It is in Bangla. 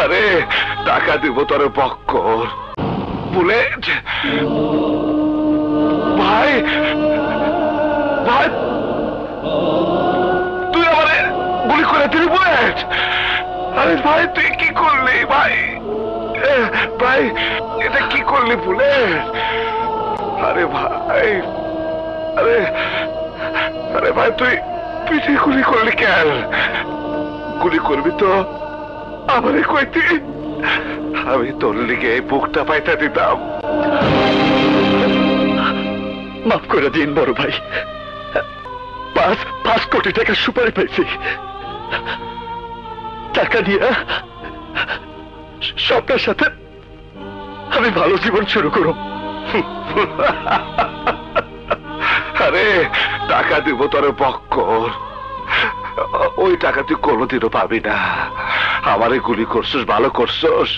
আরে টাকা দিব তোর বক্কর বুলেট ভাই ভাই তুই আমারে গুলি করে দিলি বুলেট আরে ভাই তুই কি করলি ভাই ভাই এটা কি করলি বুলেট আরে ভাই আরে আরে ভাই তুই পিঠে গুলি করলি কেন গুলি করবি তো আমারে কইতি আমি তোর লিগে এই বুকটা পাইতা দিতাম মাফ করে দিন বড় ভাই 5 কোটি টাকা সুপারি পাইছি টাকা দিয়ে স্বপ্নের সাথে আমি ভালো জীবন শুরু করব আরে টাকা দিব তোর বক্কর ওই টাকা তুই কোনোদিনও পাবি না আমারে গুলি করছিস ভালো করছিস